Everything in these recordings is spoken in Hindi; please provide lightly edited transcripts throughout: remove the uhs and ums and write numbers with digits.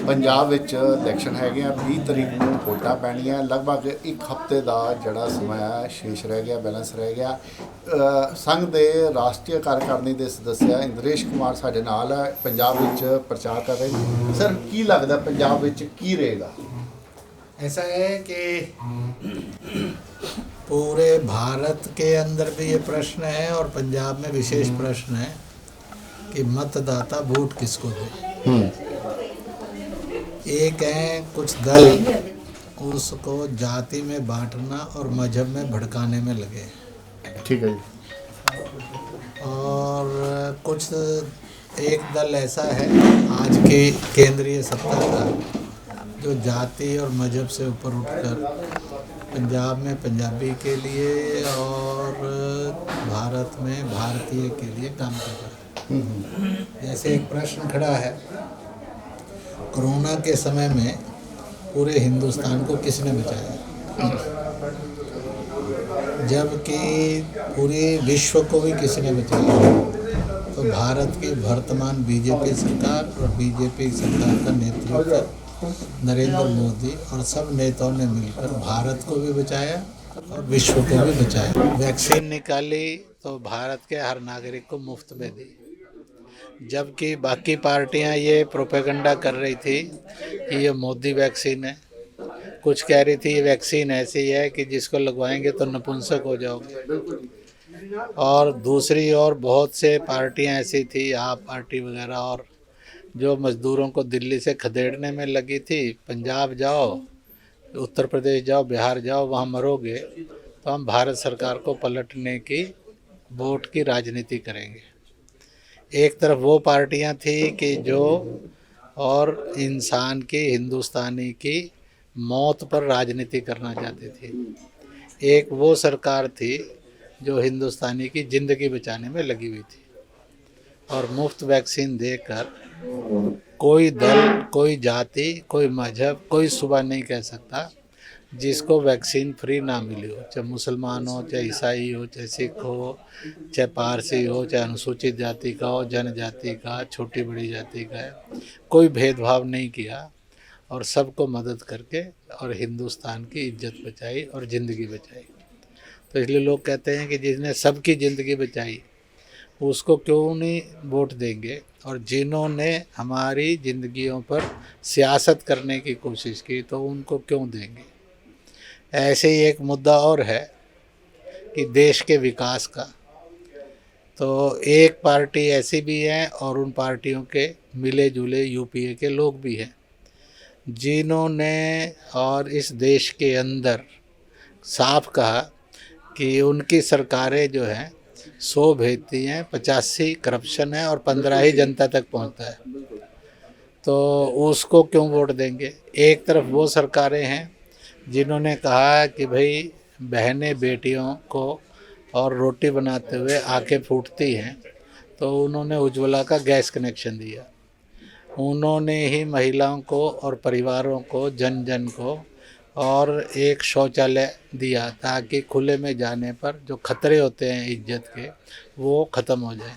ਪੰਜਾਬ ਵਿੱਚ ਇਲੈਕਸ਼ਨ ਹੈਗੇ ਆ 20 ਤਰੀਕ ਨੂੰ ਵੋਟਾਂ ਪੈਣੀਆਂ ਲਗਭਗ ਇੱਕ ਹਫ਼ਤੇ ਦਾ ਜਿਹੜਾ ਸਮਾਂ ਹੈ ਸ਼ੇਸ਼ ਰਹਿ ਗਿਆ ਬੈਲੈਂਸ ਰਹਿ ਗਿਆ ਸੰਘ ਦੇ ਰਾਸ਼ਟਰੀ ਕਾਰਜਕਾਰਨੀ ਦੇ ਸਦੱਸਿਆ ਇੰਦਰੇਸ਼ ਕੁਮਾਰ ਸਾਡੇ ਨਾਲ ਹੈ ਪੰਜਾਬ ਵਿੱਚ ਪ੍ਰਚਾਰ ਕਰ ਰਹੇ ਨੇ ਸਰ ਕੀ ਲੱਗਦਾ ਪੰਜਾਬ ਵਿੱਚ ਕੀ ਰਹੇਗਾ ऐसा है कि पूरे भारत के अंदर भी ये प्रश्न है और पंजाब में विशेष प्रश्न है कि मतदाता वोट किसको दे। एक है कुछ दल उसको जाति में बांटना और मजहब में भड़काने में लगे ठीक है जी और कुछ एक दल ऐसा है आज की केंद्रीय सत्ता का जो जाति और मजहब से ऊपर उठकर पंजाब में पंजाबी के लिए और भारत में भारतीय के लिए काम कर रहा है। जैसे एक प्रश्न खड़ा है कोरोना के समय में पूरे हिंदुस्तान को किसने बचाया, जबकि पूरे विश्व को भी किसने बचाया। तो भारत की वर्तमान बीजेपी सरकार और बीजेपी सरकार का नेतृत्व नरेंद्र मोदी और सब नेताओं ने मिलकर भारत को भी बचाया और विश्व को भी बचाया। वैक्सीन निकाली तो भारत के हर नागरिक को मुफ्त में दी, जबकि बाकी पार्टियां ये प्रोपेगेंडा कर रही थी कि ये मोदी वैक्सीन है, कुछ कह रही थी ये वैक्सीन ऐसी है कि जिसको लगवाएंगे तो नपुंसक हो जाओगे, और दूसरी ओर बहुत से पार्टियां ऐसी थी आप पार्टी वगैरह और जो मज़दूरों को दिल्ली से खदेड़ने में लगी थी, पंजाब जाओ उत्तर प्रदेश जाओ बिहार जाओ वहाँ मरोगे तो हम भारत सरकार को पलटने की वोट की राजनीति करेंगे। एक तरफ वो पार्टियां थी कि जो और इंसान की हिंदुस्तानी की मौत पर राजनीति करना चाहती थी, एक वो सरकार थी जो हिंदुस्तानी की ज़िंदगी बचाने में लगी हुई थी। और मुफ्त वैक्सीन देकर कोई दल कोई जाति कोई मजहब कोई सूबा नहीं कह सकता जिसको वैक्सीन फ्री ना मिली हो, चाहे मुसलमान हो चाहे ईसाई हो चाहे सिख हो चाहे पारसी हो चाहे अनुसूचित जाति का हो जनजाति का छोटी बड़ी जाति का है, कोई भेदभाव नहीं किया और सबको मदद करके और हिंदुस्तान की इज्जत बचाई और ज़िंदगी बचाई। तो इसलिए लोग कहते हैं कि जिसने सबकी ज़िंदगी बचाई उसको क्यों नहीं वोट देंगे, और जिन्होंने हमारी ज़िंदगियों पर सियासत करने की कोशिश की तो उनको क्यों देंगे। ऐसे ही एक मुद्दा और है कि देश के विकास का, तो एक पार्टी ऐसी भी है और उन पार्टियों के मिले जुले यूपीए के लोग भी हैं जिन्होंने और इस देश के अंदर साफ कहा कि उनकी सरकारें जो हैं 100 भेजती हैं 85 करप्शन है और 15 ही जनता तक पहुंचता है, तो उसको क्यों वोट देंगे। एक तरफ वो सरकारें हैं जिन्होंने कहा कि भाई बहनें बेटियों को और रोटी बनाते हुए आंखें फूटती हैं तो उन्होंने उज्ज्वला का गैस कनेक्शन दिया, उन्होंने ही महिलाओं को और परिवारों को जन जन को और एक शौचालय दिया ताकि खुले में जाने पर जो खतरे होते हैं इज्जत के वो ख़त्म हो जाए।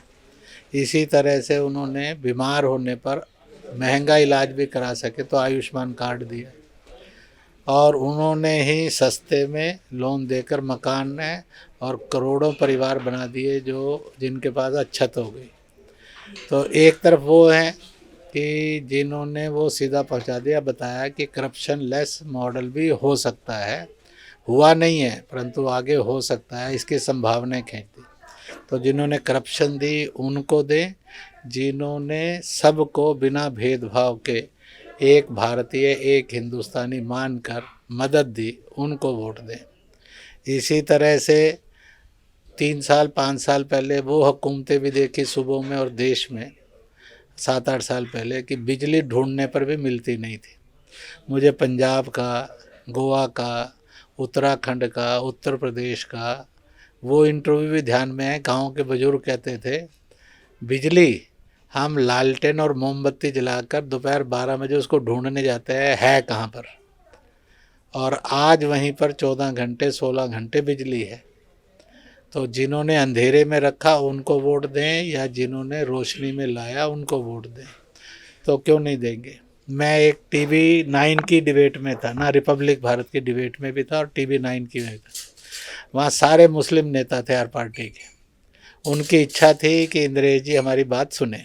इसी तरह से उन्होंने बीमार होने पर महंगा इलाज भी करा सके तो आयुष्मान कार्ड दिया, और उन्होंने ही सस्ते में लोन देकर मकान है और करोड़ों परिवार बना दिए जो जिनके पास अच्छत हो गई। तो एक तरफ वो हैं कि जिन्होंने वो सीधा पहुंचा दिया, बताया कि करप्शन लेस मॉडल भी हो सकता है, हुआ नहीं है परंतु आगे हो सकता है, इसकी संभावनाएं खींच दी। तो जिन्होंने करप्शन दी उनको दें, जिन्होंने सबको बिना भेदभाव के एक भारतीय एक हिंदुस्तानी मानकर मदद दी उनको वोट दें। इसी तरह से 3 साल 5 साल पहले वो हुकूमतें भी देखी सूबों में और देश में 7-8 साल पहले कि बिजली ढूंढने पर भी मिलती नहीं थी। मुझे पंजाब का गोवा का उत्तराखंड का उत्तर प्रदेश का वो इंटरव्यू भी ध्यान में है। गांव के बुजुर्ग कहते थे बिजली हम लालटेन और मोमबत्ती जलाकर दोपहर 12 बजे उसको ढूंढने जाते हैं है कहाँ पर, और आज वहीं पर 14 घंटे 16 घंटे बिजली है। तो जिन्होंने अंधेरे में रखा उनको वोट दें या जिन्होंने रोशनी में लाया उनको वोट दें, तो क्यों नहीं देंगे। मैं एक टीवी 9 की डिबेट में था ना, रिपब्लिक भारत की डिबेट में भी था और टीवी 9 की में था। वहाँ सारे मुस्लिम नेता थे हर पार्टी के। उनकी इच्छा थी कि इंद्रेश जी हमारी बात सुने।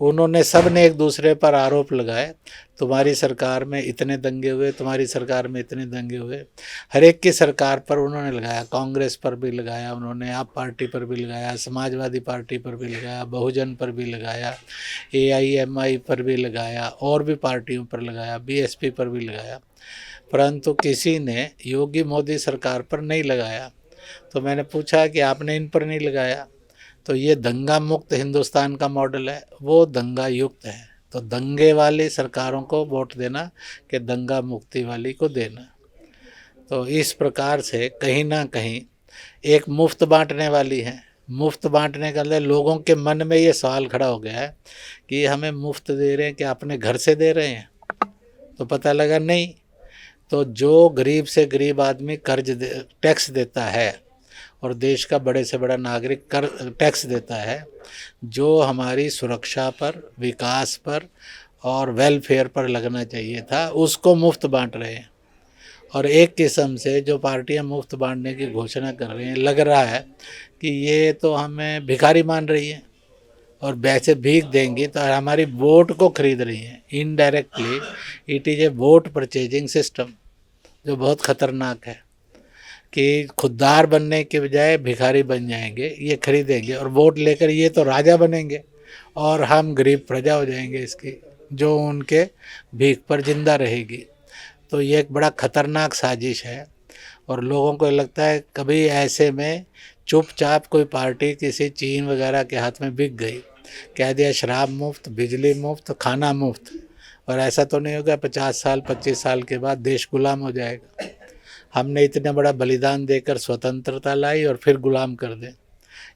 उन्होंने सब ने एक दूसरे पर आरोप लगाए, तुम्हारी सरकार में इतने दंगे हुए, तुम्हारी सरकार में इतने दंगे हुए। हर एक की सरकार पर उन्होंने लगाया, कांग्रेस पर भी लगाया उन्होंने, आप पार्टी पर भी लगाया, समाजवादी पार्टी पर भी लगाया, बहुजन पर भी लगाया, AIMI पर भी लगाया, और भी पार्टियों पर लगाया, BSP पर भी लगाया, परंतु किसी ने योगी मोदी सरकार पर नहीं लगाया। तो मैंने पूछा कि आपने इन पर नहीं लगाया, तो ये दंगा मुक्त हिंदुस्तान का मॉडल है, वो दंगा युक्त है। तो दंगे वाली सरकारों को वोट देना कि दंगा मुक्ति वाली को देना। तो इस प्रकार से कहीं ना कहीं एक मुफ्त बांटने वाली है। मुफ्त बांटने का मतलब लोगों के मन में ये सवाल खड़ा हो गया है कि हमें मुफ्त दे रहे हैं कि अपने घर से दे रहे हैं। तो पता लगा नहीं। तो जो गरीब से गरीब आदमी टैक्स देता है और देश का बड़े से बड़ा नागरिक कर टैक्स देता है, जो हमारी सुरक्षा पर, विकास पर और वेलफेयर पर लगना चाहिए था, उसको मुफ्त बांट रहे हैं। और एक किस्म से जो पार्टियां मुफ्त बांटने की घोषणा कर रही हैं, लग रहा है कि ये तो हमें भिखारी मान रही है और वैसे भीख देंगी तो हमारी वोट को खरीद रही हैं। Indirectly it is a vote purchasing system, जो बहुत ख़तरनाक है कि खुददार बनने के बजाय भिखारी बन जाएंगे, ये खरीदेंगे और वोट लेकर ये तो राजा बनेंगे और हम गरीब प्रजा हो जाएंगे इसकी, जो उनके भीख पर जिंदा रहेगी। तो ये एक बड़ा ख़तरनाक साजिश है और लोगों को लगता है कभी ऐसे में चुपचाप कोई पार्टी किसी चीन वगैरह के हाथ में बिक गई, कह दिया शराब मुफ्त, बिजली मुफ्त, खाना मुफ्त, और ऐसा तो नहीं होगा 50 साल 25 साल के बाद देश गुलाम हो जाएगा। हमने इतना बड़ा बलिदान देकर स्वतंत्रता लाई और फिर गुलाम कर दें।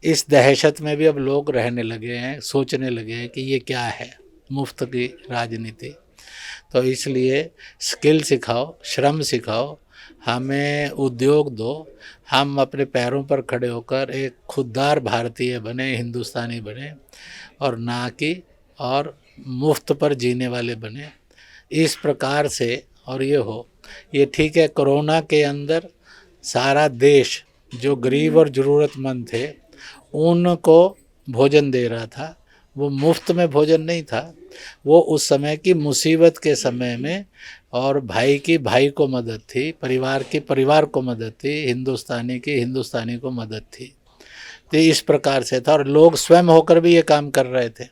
इस दहशत में भी अब लोग रहने लगे हैं, सोचने लगे हैं कि ये क्या है मुफ्त की राजनीति। तो इसलिए स्किल सिखाओ, श्रम सिखाओ, हमें उद्योग दो, हम अपने पैरों पर खड़े होकर एक खुददार भारतीय बने, हिंदुस्तानी बने, और ना कि और मुफ्त पर जीने वाले बने। इस प्रकार से और ये ठीक है, कोरोना के अंदर सारा देश जो गरीब और ज़रूरतमंद थे उनको भोजन दे रहा था, वो मुफ्त में भोजन नहीं था, वो उस समय की मुसीबत के समय में, और भाई की भाई को मदद थी, परिवार की परिवार को मदद थी, हिंदुस्तानी की हिंदुस्तानी को मदद थी। तो इस प्रकार से था और लोग स्वयं होकर भी ये काम कर रहे थे,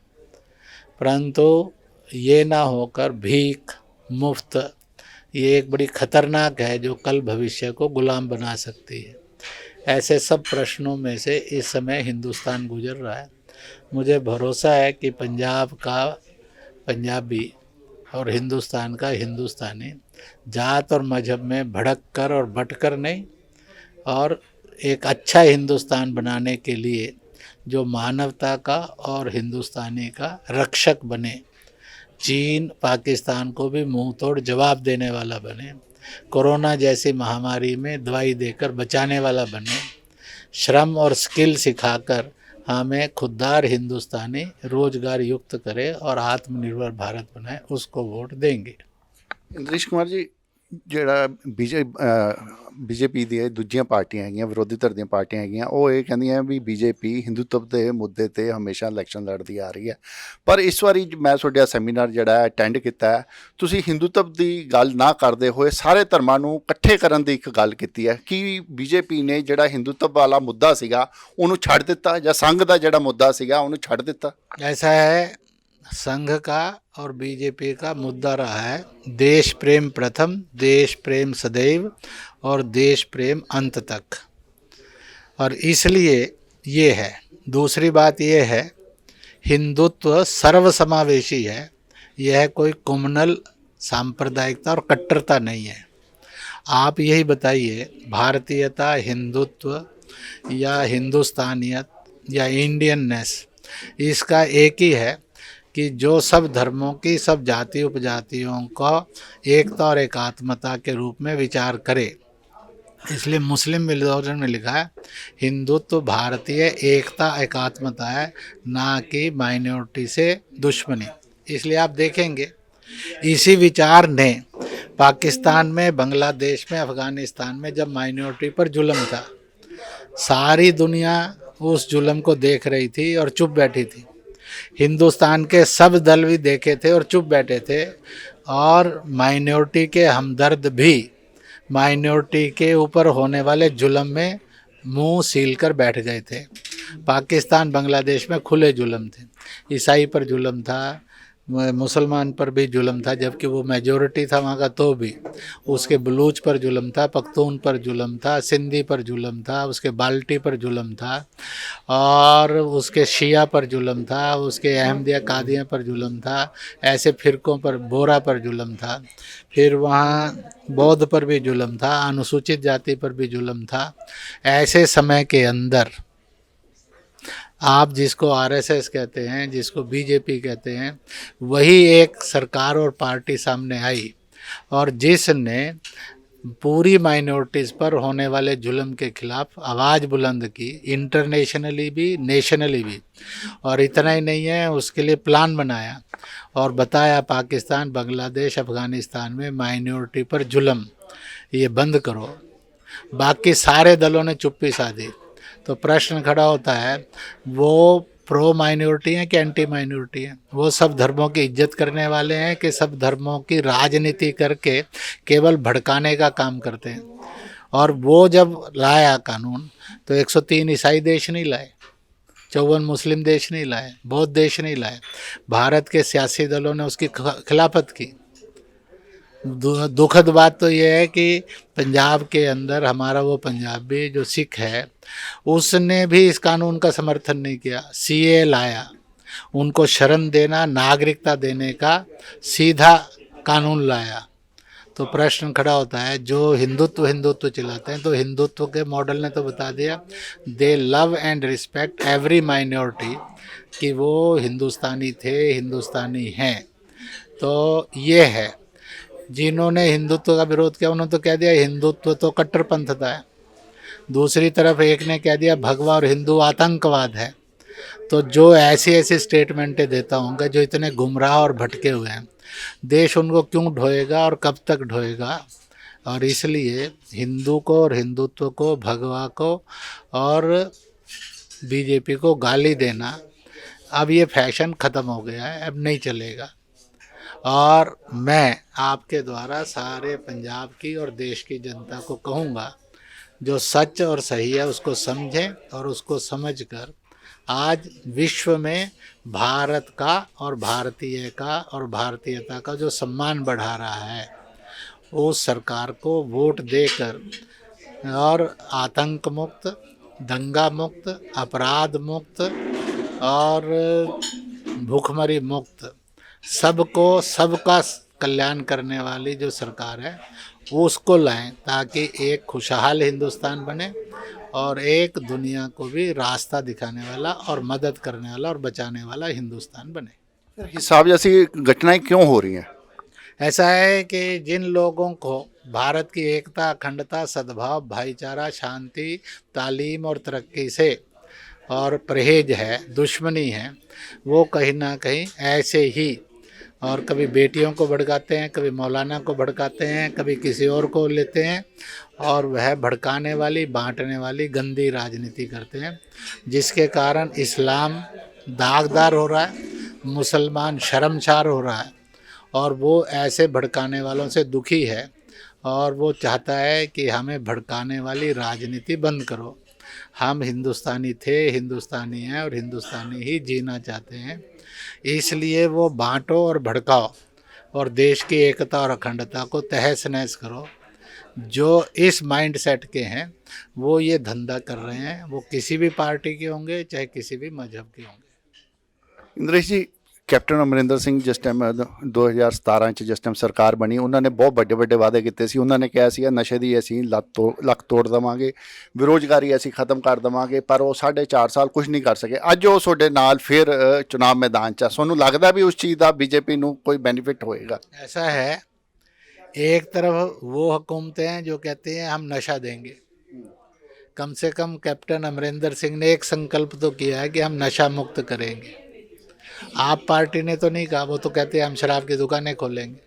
परंतु ये ना होकर भीख मुफ्त, ये एक बड़ी खतरनाक है जो कल भविष्य को गुलाम बना सकती है। ऐसे सब प्रश्नों में से इस समय हिंदुस्तान गुजर रहा है। मुझे भरोसा है कि पंजाब का पंजाबी और हिंदुस्तान का हिंदुस्तानी जात और मजहब में भड़क कर और बटकर नहीं, और एक अच्छा हिंदुस्तान बनाने के लिए जो मानवता का और हिंदुस्तानी का रक्षक बने, चीन पाकिस्तान को भी मुंह तोड़ जवाब देने वाला बने, कोरोना जैसी महामारी में दवाई देकर बचाने वाला बने, श्रम और स्किल सिखाकर हमें खुददार हिंदुस्तानी रोजगार युक्त करे और आत्मनिर्भर भारत बनाए, उसको वोट देंगे। ਇੰਦਰੇਸ਼ ਕੁਮਾਰ ਜੀ, ਜਿਹੜਾ ਬੀਜੇਪੀ ਦੀਆਂ ਦੂਜੀਆਂ ਪਾਰਟੀਆਂ ਹੈਗੀਆਂ, ਵਿਰੋਧੀ ਧਿਰ ਦੀਆਂ ਪਾਰਟੀਆਂ ਹੈਗੀਆਂ, ਉਹ ਇਹ ਕਹਿੰਦੀਆਂ ਵੀ ਬੀਜੇਪੀ ਹਿੰਦੂਤਵ ਦੇ ਮੁੱਦੇ ਤੇ ਹਮੇਸ਼ਾ ਇਲੈਕਸ਼ਨ ਲੜਦੀ ਆ ਰਹੀ ਹੈ, ਪਰ ਇਸ ਵਾਰੀ ਮੈਂ ਤੁਹਾਡਾ ਸੈਮੀਨਾਰ ਜਿਹੜਾ ਅਟੈਂਡ ਕੀਤਾ ਹੈ, ਤੁਸੀਂ ਹਿੰਦੂਤਵ ਦੀ ਗੱਲ ਨਾ ਕਰਦੇ ਹੋਏ ਸਾਰੇ ਧਰਮਾਂ ਨੂੰ ਇਕੱਠੇ ਕਰਨ ਦੀ ਇੱਕ ਗੱਲ ਕੀਤੀ ਹੈ। ਕਿ ਬੀਜੇਪੀ ਨੇ ਜਿਹੜਾ ਹਿੰਦੂਤਵ ਵਾਲਾ ਮੁੱਦਾ ਸੀਗਾ ਉਹਨੂੰ ਛੱਡ ਦਿੱਤਾ, ਜਾਂ ਸੰਘ ਦਾ ਜਿਹੜਾ ਮੁੱਦਾ ਸੀਗਾ ਉਹਨੂੰ ਛੱਡ ਦਿੱਤਾ? ऐसा है, संघ का और बीजेपी का मुद्दा रहा है देश प्रेम प्रथम, देश प्रेम सदैव और देश प्रेम अंत तक, और इसलिए ये है। दूसरी बात ये है, हिंदुत्व सर्वसमावेशी है, यह कोई कम्युनल सांप्रदायिकता और कट्टरता नहीं है। आप यही बताइए, भारतीयता, हिंदुत्व या हिंदुस्तानियत या इंडियननेस, इसका एक ही है कि जो सब धर्मों की, सब जाति उपजातियों का एकता और एकात्मता के रूप में विचार करे। इसलिए मुस्लिम विद्वान में लिखा है हिंदुत्व भारतीय एकता एकात्मता है, ना कि माइनॉरिटी से दुश्मनी। इसलिए आप देखेंगे इसी विचार ने पाकिस्तान में, बांग्लादेश में, अफ़गानिस्तान में जब माइनॉरिटी पर जुल्म था, सारी दुनिया उस जुल्म को देख रही थी और चुप बैठी थी। हिंदुस्तान के सब दल भी देखे थे और चुप बैठे थे, और माइनॉरिटी के हमदर्द भी माइनॉरिटी के ऊपर होने वाले जुल्म में मुंह सील कर बैठ गए थे। पाकिस्तान, बांग्लादेश में खुले जुल्म थे। ईसाई पर जुल्म था, मुसलमान पर भी जुल्म था, जबकि वो मेजॉरिटी था वहाँ का, तो भी उसके बलूच पर जुल्म था, पख्तून पर जुल्म था, सिंधी पर जुल्म था, उसके बाल्टी पर जुल्म था, और उसके शिया पर जुल्म था, उसके अहमदिया कादियाँ पर जुल्म था, ऐसे फ़िरक़ों पर, बोरा पर जुल्म था, फिर वहाँ बौद्ध पर भी जुल्म था, अनुसूचित जाति पर भी जुल्म था। ऐसे समय के अंदर आप जिसको आरएसएस कहते हैं, जिसको बीजेपी कहते हैं, वही एक सरकार और पार्टी सामने आई और जिसने पूरी माइनॉरिटीज़ पर होने वाले जुल्म के खिलाफ आवाज़ बुलंद की, इंटरनेशनली भी, नेशनली भी। और इतना ही नहीं है, उसके लिए प्लान बनाया और बताया पाकिस्तान, बांग्लादेश, अफ़गानिस्तान में माइनॉरिटी पर जुल्म ये बंद करो। बाकी सारे दलों ने चुप्पी साधी। तो प्रश्न खड़ा होता है, वो प्रो माइनॉरिटी हैं कि एंटी माइनॉरिटी हैं? वो सब धर्मों की इज्जत करने वाले हैं कि सब धर्मों की राजनीति करके केवल भड़काने का काम करते हैं? और वो जब लाया कानून तो 103 ईसाई देश नहीं लाए, 54 मुस्लिम देश नहीं लाए, बौद्ध देश नहीं लाए, भारत के सियासी दलों ने उसकी खिलाफत की। दुखद बात तो ये है कि पंजाब के अंदर हमारा वो पंजाबी जो सिख है, उसने भी इस कानून का समर्थन नहीं किया। सीए लाया, उनको शरण देना, नागरिकता देने का सीधा कानून लाया। तो प्रश्न खड़ा होता है, जो हिंदुत्व हिंदुत्व चिल्लाते हैं, तो हिंदुत्व के मॉडल ने तो बता दिया, दे love and respect every minority, कि वो हिंदुस्तानी थे, हिंदुस्तानी हैं। तो ये है, जिन्होंने हिंदुत्व का विरोध किया उन्होंने तो कह दिया हिंदुत्व तो कट्टरपंथता है। दूसरी तरफ एक ने कह दिया भगवा और हिंदू आतंकवाद है। तो जो ऐसी ऐसी स्टेटमेंटें देता होंगे, जो इतने गुमराह और भटके हुए हैं, देश उनको क्यों ढोएगा और कब तक ढोएगा? और इसलिए हिंदू को और हिंदुत्व को, भगवा को और बीजेपी को गाली देना, अब ये फैशन ख़त्म हो गया है, अब नहीं चलेगा। और मैं आपके द्वारा सारे पंजाब की और देश की जनता को कहूँगा, जो सच और सही है उसको समझें और उसको समझकर आज विश्व में भारत का और भारतीय का और भारतीयता का जो सम्मान बढ़ा रहा है, उस सरकार को वोट देकर और आतंक मुक्त, दंगा मुक्त, अपराध मुक्त और भूखमरी मुक्त, सबको, सबका कल्याण करने वाली जो सरकार है वो उसको लाएं, ताकि एक खुशहाल हिंदुस्तान बने और एक दुनिया को भी रास्ता दिखाने वाला और मदद करने वाला और बचाने वाला हिंदुस्तान बने। हिसाब जैसी घटनाएं क्यों हो रही हैं? ऐसा है कि जिन लोगों को भारत की एकता, अखंडता, सद्भाव, भाईचारा, शांति, तालीम और तरक्की से और परहेज है, दुश्मनी है, वो कहीं ना कहीं ऐसे ही और कभी बेटियों को भड़काते हैं, कभी मौलाना को भड़काते हैं, कभी किसी और को लेते हैं, और वह भड़काने वाली, बांटने वाली गंदी राजनीति करते हैं, जिसके कारण इस्लाम दागदार हो रहा है, मुसलमान शर्मसार हो रहा है, और वो ऐसे भड़काने वालों से दुखी है और वो चाहता है कि हमें भड़काने वाली राजनीति बंद करो। हम हिंदुस्तानी थे, हिंदुस्तानी हैं और हिंदुस्तानी ही जीना चाहते हैं। इसलिए वो बांटो और भड़काओ और देश की एकता और अखंडता को तहस नहस करो। जो इस माइंड सेट के हैं वो ये धंधा कर रहे हैं, वो किसी भी पार्टी के होंगे, चाहे किसी भी मजहब के होंगे। इंद्रेश जी, कैप्टन अमरिंदर सिंह जिस टाइम 2017 ਚ ਜਿਸ ਟਾਈਮ ਸਰਕਾਰ ਬਣੀ, ਉਹਨਾਂ ਨੇ ਬਹੁਤ ਵੱਡੇ ਵੱਡੇ ਵਾਅਦੇ ਕੀਤੇ ਸੀ। ਉਹਨਾਂ ਨੇ ਕਿਹਾ ਸੀ ਨਸ਼ੇ ਦੀ ਅਸੀਂ ਲੱਕ ਤੋੜ ਦੇਵਾਂਗੇ, ਬੇਰੁਜ਼ਗਾਰੀ ਅਸੀਂ ਖਤਮ ਕਰ ਦੇਵਾਂਗੇ, ਪਰ ਉਹ 4.5 ਸਾਲ ਕੁਝ ਨਹੀਂ ਕਰ ਸਕੇ। ਅੱਜ ਉਹ ਤੁਹਾਡੇ ਨਾਲ ਫਿਰ ਚੁਣਾਵ ਮੈਦਾਨ 'ਚ ਆ। ਤੁਹਾਨੂੰ ਲੱਗਦਾ ਵੀ ਉਸ ਚੀਜ਼ ਦਾ बीजेपी ਨੂੰ ਕੋਈ बेनिफिट होएगा? ऐसा है, एक तरफ वो हुकूमतें हैं जो कहती हैं हम नशा देंगे। कम से कम कैप्टन अमरिंदर सिंह ने एक संकल्प तो किया है कि हम नशा मुक्त करेंगे। आप पार्टी ने तो नहीं कहा, वो तो कहते हैं हम शराब की दुकानें खोलेंगे।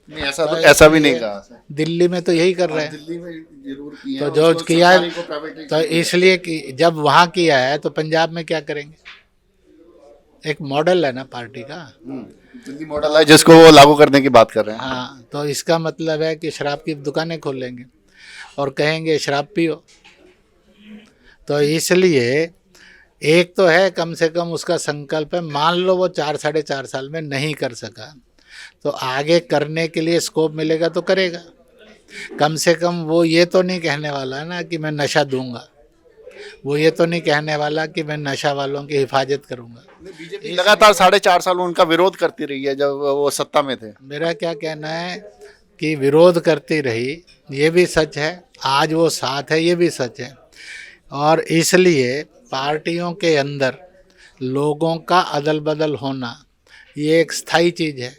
नहीं, ऐसा भी नहीं कहा। दिल्ली में तो यही कर रहे हैं। दिल्ली में जरूर किया तो है, जो उसको किया सरकारी को प्राइवेटाइज तो किया। इसलिए कि जब वहाँ किया है तो पंजाब में क्या करेंगे? एक मॉडल है ना पार्टी का। दिल्ली मॉडल है जिसको वो लागू करने की बात कर रहे हैं। हाँ, तो इसका मतलब है कि शराब की दुकानें खोलेंगे और कहेंगे शराब पियो। तो इसलिए एक तो है कम से कम उसका संकल्प है, मान लो वो 4 साढ़े 4 साल में नहीं कर सका तो आगे करने के लिए स्कोप मिलेगा तो करेगा। कम से कम वो ये तो नहीं कहने वाला है ना कि मैं नशा दूंगा, वो ये तो नहीं कहने वाला कि मैं नशा वालों की हिफाजत करूंगा। बीजेपी लगातार 4.5 साल उनका विरोध करती रही है जब वो सत्ता में थे। मेरा क्या कहना है कि विरोध करती रही, ये भी सच है, आज वो साथ है, ये भी सच है। और इसलिए पार्टियों के अंदर लोगों का अदल बदल होना ये एक स्थायी चीज़ है।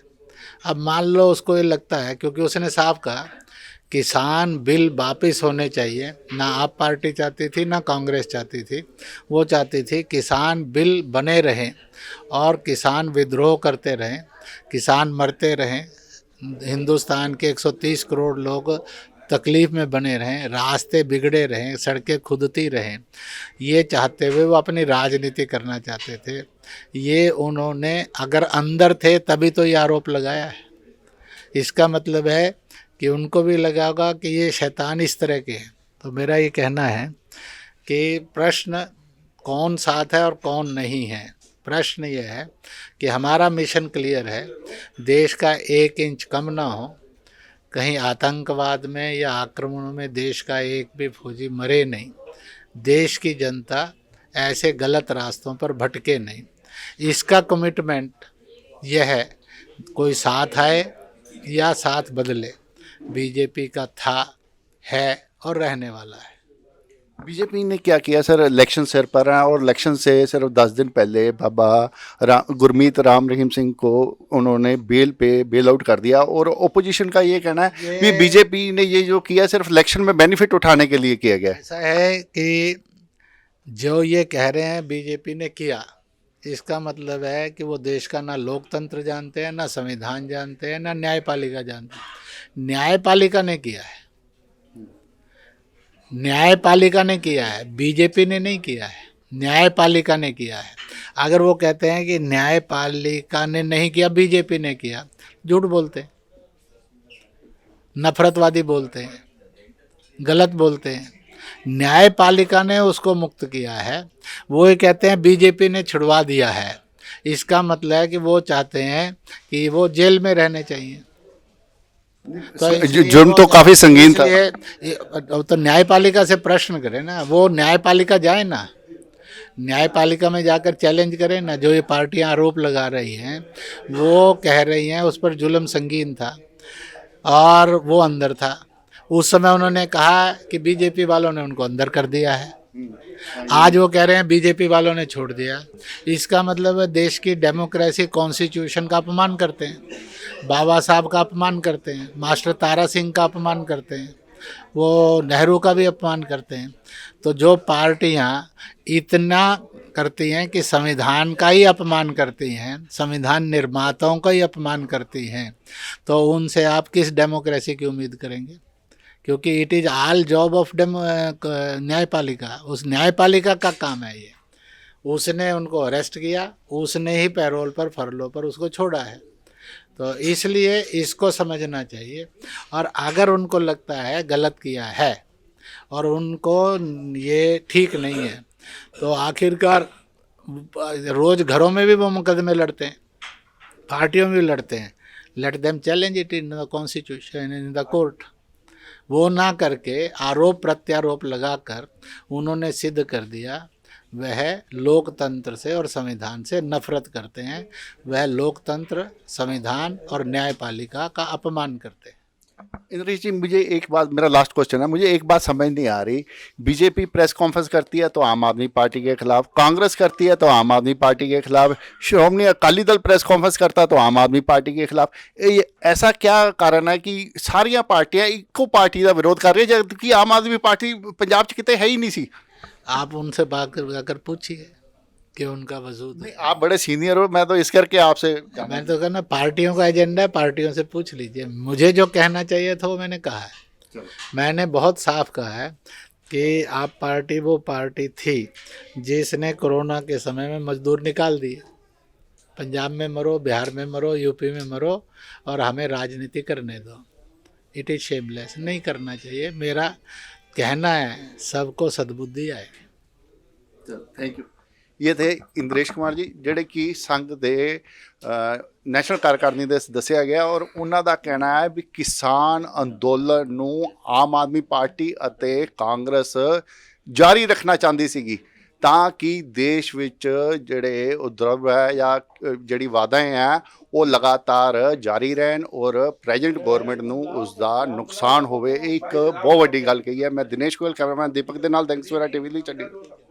अब मान लो उसको ये लगता है, क्योंकि उसने साफ कहा किसान बिल वापस होने चाहिए, ना आप पार्टी चाहती थी ना कांग्रेस चाहती थी, वो चाहती थी किसान बिल बने रहें और किसान विद्रोह करते रहें, किसान मरते रहें, हिंदुस्तान के 130 करोड़ लोग तकलीफ़ में बने रहें, रास्ते बिगड़े रहें, सड़कें खुदती रहें। ये चाहते हुए वो अपनी राजनीति करना चाहते थे। ये उन्होंने अगर अंदर थे तभी तो ये आरोप लगाया है। इसका मतलब है कि उनको भी लगा होगा कि ये शैतान इस तरह के हैं। तो मेरा ये कहना है कि प्रश्न कौन साथ है और कौन नहीं है, प्रश्न ये है कि हमारा मिशन क्लियर है, देश का 1 इंच कम ना हो, कहीं आतंकवाद में या आक्रमणों में देश का एक भी फौजी मरे नहीं, देश की जनता ऐसे गलत रास्तों पर भटके नहीं। इसका कमिटमेंट यह है, कोई साथ आए या साथ बदले, बीजेपी का था, है और रहने वाला है। बीजेपी ने क्या किया सर, इलेक्शन सिर पर है और इलेक्शन से सिर्फ 10 दिन पहले बाबा गुरमीत राम रहीम सिंह को उन्होंने बेल आउट कर दिया। और ओपोजिशन का ये कहना है कि बीजेपी ने ये जो किया सिर्फ इलेक्शन में बेनिफिट उठाने के लिए किया गया। ऐसा है कि जो ये कह रहे हैं बीजेपी ने किया, इसका मतलब है कि वो देश का ना लोकतंत्र जानते हैं, ना संविधान जानते हैं, ना न्यायपालिका जानते हैं। न्यायपालिका ने किया है, न्यायपालिका ने किया है, बीजेपी ने नहीं किया है, न्यायपालिका ने किया है। अगर वो कहते हैं कि न्यायपालिका ने नहीं किया, बीजेपी ने किया, झूठ बोलते हैं, नफरतवादी बोलते हैं, गलत बोलते हैं। न्यायपालिका ने उसको मुक्त किया है, वो ये कहते हैं बीजेपी ने छुड़वा दिया है। इसका मतलब है कि वो चाहते हैं कि वो जेल में रहने चाहिए। जुर्म तो काफी संगीन था। तो न्यायपालिका से प्रश्न करें ना, वो न्यायपालिका जाए ना, न्यायपालिका में जाकर चैलेंज करें ना। जो ये पार्टियां आरोप लगा रही हैं, वो कह रही हैं उस पर जुल्म संगीन था और वो अंदर था। उस समय उन्होंने कहा कि बीजेपी वालों ने उनको अंदर कर दिया है, आज वो कह रहे हैं बीजेपी वालों ने छोड़ दिया। इसका मतलब है देश की डेमोक्रेसी, कॉन्स्टिट्यूशन का अपमान करते हैं, बाबा साहब का अपमान करते हैं, मास्टर तारा सिंह का अपमान करते हैं, वो नेहरू का भी अपमान करते हैं। तो जो पार्टियां इतना करती हैं कि संविधान का ही अपमान करती हैं, संविधान निर्माताओं का ही अपमान करती हैं, तो उनसे आप किस डेमोक्रेसी की उम्मीद करेंगे? क्योंकि it is all job of न्यायपालिका, उस न्यायपालिका का काम है ये। उसने उनको अरेस्ट किया, उसने ही पैरोल पर, फरलो पर उसको छोड़ा है। तो इसलिए इसको समझना चाहिए। और अगर उनको लगता है गलत किया है और उनको ये ठीक नहीं है, तो आखिरकार रोज़ घरों में भी वो मुकदमे लड़ते हैं, पार्टियों में भी लड़ते हैं। Let them challenge it in the constitution, in the court. वो ना करके आरोप प्रत्यारोप लगाकर उन्होंने सिद्ध कर दिया वह लोकतंत्र से और संविधान से नफरत करते हैं, वह लोकतंत्र, संविधान और न्यायपालिका का अपमान करते हैं। इंद्रेश जी, मुझे एक बात, मेरा लास्ट क्वेश्चन है, मुझे एक बात समझ नहीं आ रही। बीजेपी प्रेस कॉन्फ्रेंस करती है तो आम आदमी पार्टी के खिलाफ, कांग्रेस करती है तो आम आदमी पार्टी के खिलाफ, श्रोमणी अकाली दल प्रेस कॉन्फ्रेंस करता है तो आम आदमी पार्टी के खिलाफ। ये ऐसा क्या कारण है कि सारिया पार्टियां इको पार्टी का विरोध कर रही है, जबकि आम आदमी पार्टी पंजाब च कितने है ही नहीं सी? आप उनसे बात कर पूछिए, कि उनका वजूद नहीं, है। आप बड़े सीनियर हो, मैं तो इस करके आपसे मैंने तो कहा ना, पार्टियों का एजेंडा है, पार्टियों से पूछ लीजिए। मुझे जो कहना चाहिए था वो मैंने कहा है। मैंने बहुत साफ कहा है कि आप पार्टी वो पार्टी थी जिसने कोरोना के समय में मजदूर निकाल दिए। पंजाब में मरो, बिहार में मरो, यूपी में मरो, और हमें राजनीति करने दो। इट इज़ शेमलेस, नहीं करना चाहिए। मेरा कहना है सबको सद्बुद्धि आए। Thank you. ਇਹ ਥੇ ਇੰਦਰੇਸ਼ ਕੁਮਾਰ ਜੀ, ਜਿਹੜੇ ਕਿ ਸੰਘ ਦੇ ਨੈਸ਼ਨਲ ਕਾਰਜਕਾਰਨੀ ਦੇ ਦੱਸਿਆ ਗਿਆ, ਔਰ ਉਹਨਾਂ ਦਾ ਕਹਿਣਾ ਹੈ ਵੀ ਕਿਸਾਨ ਅੰਦੋਲਨ ਨੂੰ ਆਮ ਆਦਮੀ ਪਾਰਟੀ ਅਤੇ ਕਾਂਗਰਸ ਜਾਰੀ ਰੱਖਣਾ ਚਾਹੁੰਦੀ ਸੀਗੀ ਤਾਂ ਕਿ ਦੇਸ਼ ਵਿੱਚ ਜਿਹੜੇ ਉਦਰਵ ਹੈ ਜਾਂ ਜਿਹੜੀ ਵਾਧਾएं ਹੈ ਉਹ ਲਗਾਤਾਰ ਜਾਰੀ ਰਹਿਣ ਔਰ ਪ੍ਰੈਜ਼ੈਂਟ ਗਵਰਨਮੈਂਟ ਨੂੰ ਉਸ ਦਾ ਨੁਕਸਾਨ ਹੋਵੇ। ਇਹ ਇੱਕ ਬਹੁਤ ਵੱਡੀ ਗੱਲ ਕਹੀ ਹੈ। ਮੈਂ ਦਿਨੇਸ਼ ਗੋਇਲ, ਕੈਮਰਾਮੈਨ ਦੀਪਕ ਦੇ ਨਾਲ, ਦੈਂਕ ਸਵੇਰਾ ਟੀਵੀ ਲਈ ਚੰਡੀਗੜ੍ਹ।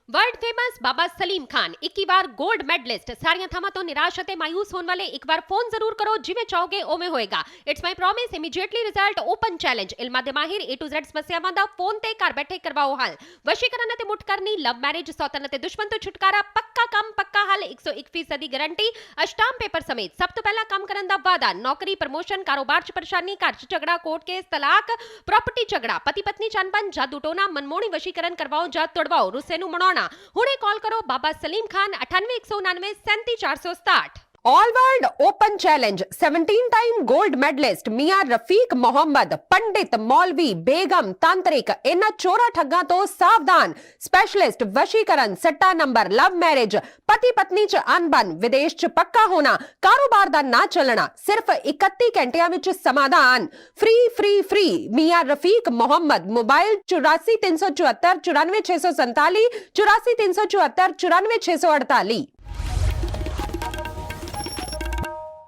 वर्ल्ड फेमस बाबा सलीम खान 21 बार गोल्ड मेडलिस्ट। सारियां थावां तो निराश ਅਤੇ ਮਾयूस होने वाले एक बार फोन जरूर करो, जिवें चाहोगे उवें होएगा। It's my promise, immediately result, open challenge. इल्मा दे माहिर A to Z समस्यावां दा फोन ते घर बैठे करवाओ हल। वशीकरण ਅਤੇ मुठ करनी, लव मैरिज, सौतन ਅਤੇ दुश्मन तो छुटकारा, पक्का काम पक्का हल, 101% दी गारंटी, अष्टाम पेपर समेत। सब तो पहला काम करन दा वादा, नौकरी, प्रमोशन, कारोबार च परेशानी, घर च झगड़ा, कोर्ट केस, तलाक, प्रॉपर्टी झगड़ा, पति पत्नी च अनबन, जादू टोना, मनमोहनी वशीकरण करवाओ ਜਾਂ तुड़वाओ, रुस्से ਨੂੰ ਮਨਾਉਣਾ। ਹੁਣੇ ਕਾਲ ਕਰੋ Baba Salim Khan 98 199 37 467। All world open challenge 17 time gold medalist Miyan Rafiq Mohammad, पंडित, मौलवी, बेगम, तांत्रिक, इन्हां चोरा ठग्गां तो सावधान। स्पेशलिस्ट वशीकरण, सट्टा नंबर, लव मैरिज, पति पत्नी च अनबन, विदेश च पक्का होना, कारोबार दा ना चलना, सिर्फ 31 घंटियां विच समाधान। फ्री फ्री फ्री मियां रफीक मोहम्मद। मोबाइल 84 374 94 647, 84 374 94 648।